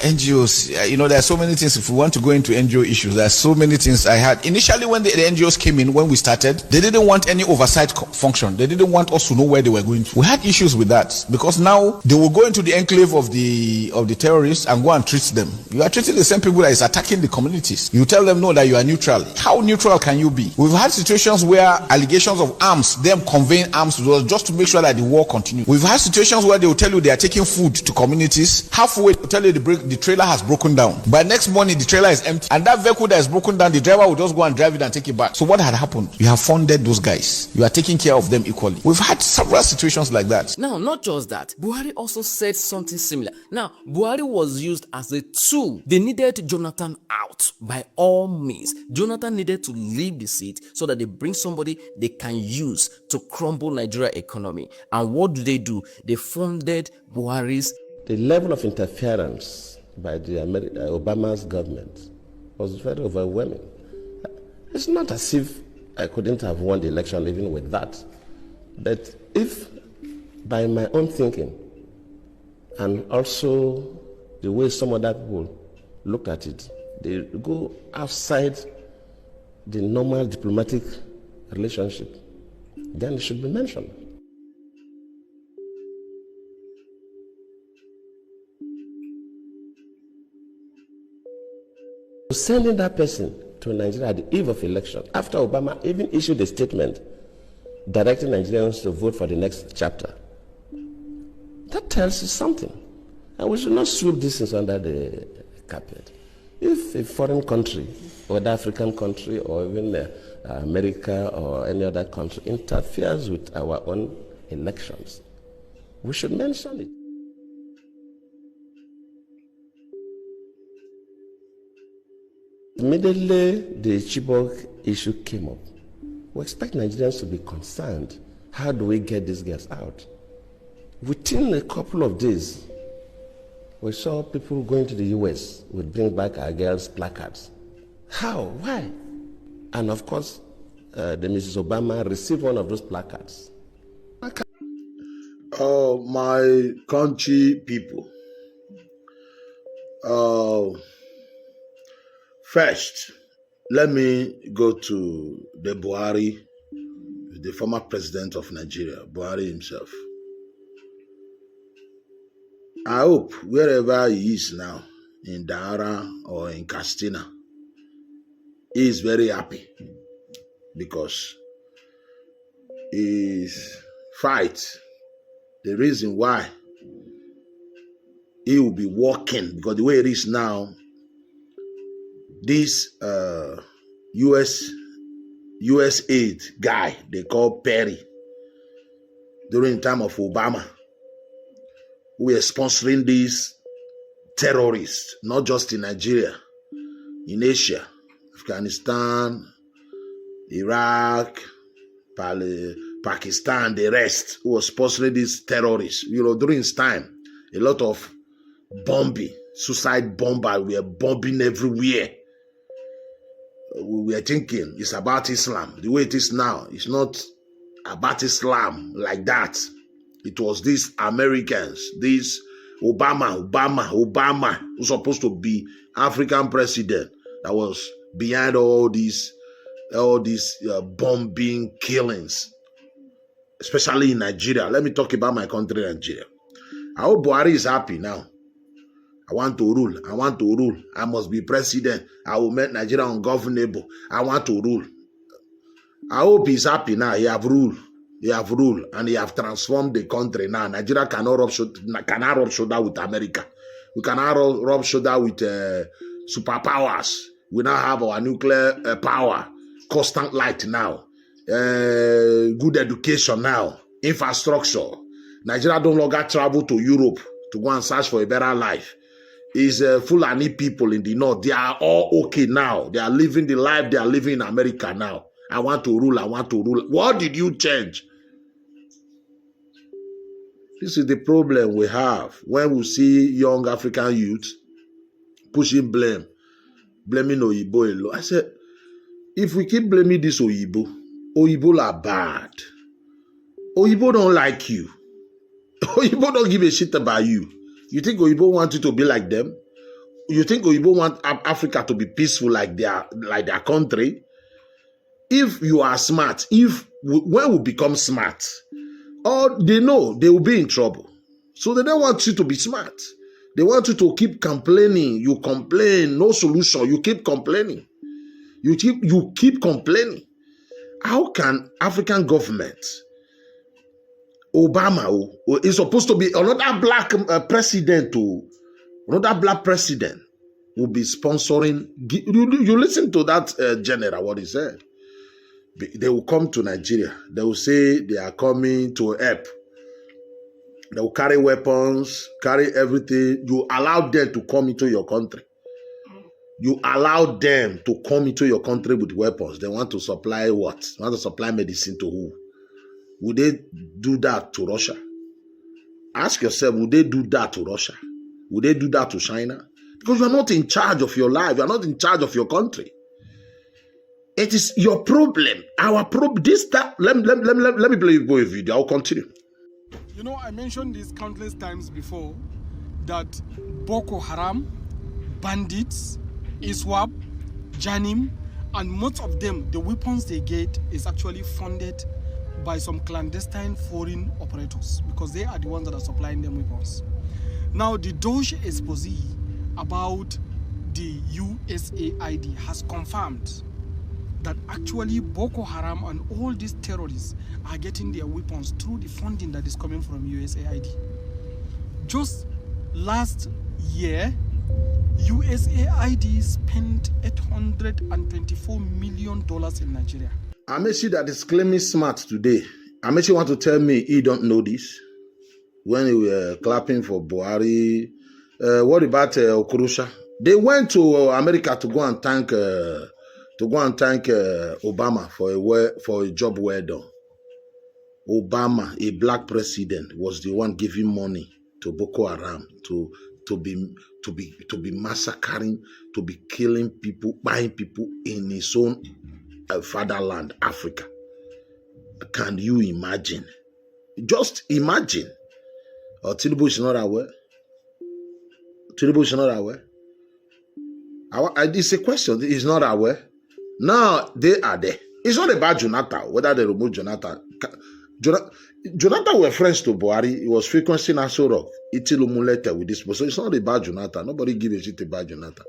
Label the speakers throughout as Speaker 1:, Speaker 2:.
Speaker 1: NGOs, there are so many things. If we want to go into NGO issues, there are so many things I had. Initially, when the NGOs came in, when we started, they didn't want any oversight function. They didn't want us to know where they were going to. We had issues with that because now they will go into the enclave of the terrorists and go and treat them. You are treating the same people that is attacking the communities. You tell them, no, that you are neutral. How neutral can you be? We've had situations where allegations of arms, them conveying arms to us just to make sure that the war continues. We've had situations where they will tell you they are taking food to communities. Halfway, to tell you the trailer has broken down. By next morning, the trailer is empty. And that vehicle that is broken down, the driver will just go and drive it and take it back. So what had happened? You have funded those guys. You are taking care of them equally. We've had several situations like that.
Speaker 2: Now, not just that. Buhari also said something similar. Now, Buhari was used as a tool. They needed Jonathan out by all means. Jonathan needed to leave the seat so that they bring somebody they can use to crumble Nigeria economy. And what do? They funded Buhari's.
Speaker 3: The level of interference by the Obama's government was very overwhelming. It's not as if I couldn't have won the election even with that. But if by my own thinking and also the way some other people look at it, they go outside the normal diplomatic relationship, then it should be mentioned. Sending that person to Nigeria at the eve of election, after Obama even issued a statement directing Nigerians to vote for the next chapter, that tells you something. And we should not sweep this things under the carpet. If a foreign country, whether African country or even America or any other country, interferes with our own elections, we should mention it. Immediately the Chibok issue came up, we expect Nigerians to be concerned. How do we get these girls out? Within a couple of days, we saw people going to the US would bring back our girls' placards. How? Why? And of course, the Mrs. Obama received one of those placards.
Speaker 4: Oh, my country people. First, let me go to the Buhari, the former president of Nigeria, Buhari himself. I hope wherever he is now, in Dara or in Castina, he is very happy because his fight, the reason why he will be working, because the way it is now, this USAID guy they call Perry during the time of Obama, who were sponsoring these terrorists, not just in Nigeria, in Asia, Afghanistan, Iraq, Pakistan, the rest, who were sponsoring these terrorists. During his time, a lot of bombing, suicide bombers were bombing everywhere. We were thinking it's about Islam. The way it is now, it's not about Islam like that. It was these Americans, these Obama, who's supposed to be African president, that was behind all these bombing, killings, especially in Nigeria. Let me talk about my country, Nigeria. I hope Buhari is happy now. I want to rule. I must be president. I will make Nigeria ungovernable. I want to rule. I hope he's happy now. He have ruled, and he have transformed the country now. Nigeria cannot rub shoulder with America. We cannot rub shoulder with superpowers. We now have our nuclear power, constant light now, good education now, infrastructure. Nigeria no longer travel to Europe to go and search for a better life. Is Fulani people in the north. They are all okay now. They are living the life they are living in America now. I want to rule. What did you change? This is the problem we have when we see young African youth pushing blaming Oyibo alone. I said, if we keep blaming this Oyibo are bad. Oyibo don't like you. Oyibo don't give a shit about you. You think Oyibo want you to be like them? You think Oyibo want Africa to be peaceful like their country? If you are smart, when we become smart, or they know they will be in trouble. So they don't want you to be smart. They want you to keep complaining. You complain, no solution. You keep complaining. You keep complaining. How can African government, Obama, is supposed to be another black president, another black president will be sponsoring? You listen to that general, what he said. They will come to Nigeria. They will say they are coming to help. They will carry weapons, carry everything. You allow them to come into your country. You allow them to come into your country with weapons. They want to supply what? They want to supply medicine to who? Would they do that to Russia? Ask yourself, would they do that to Russia? Would they do that to China? Because you are not in charge of your life. You are not in charge of your country. It is your problem. Our problem. Let me play you a video. I'll continue.
Speaker 5: You know, I mentioned this countless times before that Boko Haram, bandits, ISWAP, Janim, and most of them, the weapons they get is actually funded by some clandestine foreign operators because they are the ones that are supplying them weapons. Now, the Doge expose about the USAID has confirmed that actually Boko Haram and all these terrorists are getting their weapons through the funding that is coming from USAID. Just last year, USAID spent $824 million in Nigeria.
Speaker 4: Amechi that is claiming smart today. Amechi want to tell me he don't know this. When we were clapping for Buhari, what about Okurusha? They went to America to go and thank Obama for a job well done. Obama, a black president, was the one giving money to Boko Haram to be massacring, to be killing people, buying people in his own fatherland, Africa. Can you imagine? Just imagine. Tinubu is not aware. Tinubu is not aware. It's a question. He's not aware. Now they are there. It's not about Jonathan, whether they remove Jonathan. Jonathan were friends to Buhari. He was frequenting Aso Rock, Itilumulete with this person. So it's not about Jonathan. Nobody give a shit about Jonathan.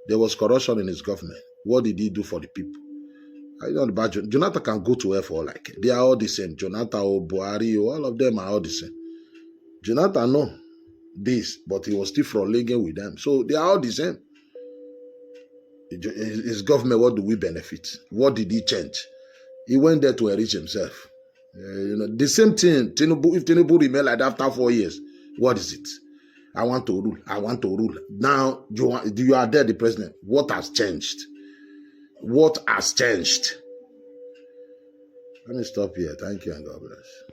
Speaker 4: There was corruption in his government. What did he do for the people? I don't know about Jonathan can go to hell for all I care. They are all the same. Jonathan or Buhari, all of them are all the same. Jonathan know this, but he was still frolicking with them. So they are all the same. His government, what do we benefit? What did he change? He went there to enrich himself. The same thing. If Tinubu remain like that after 4 years, what is it? I want to rule. I want to rule. Now you are there, the president. What has changed? What has changed? Let me stop here. Thank you and God bless.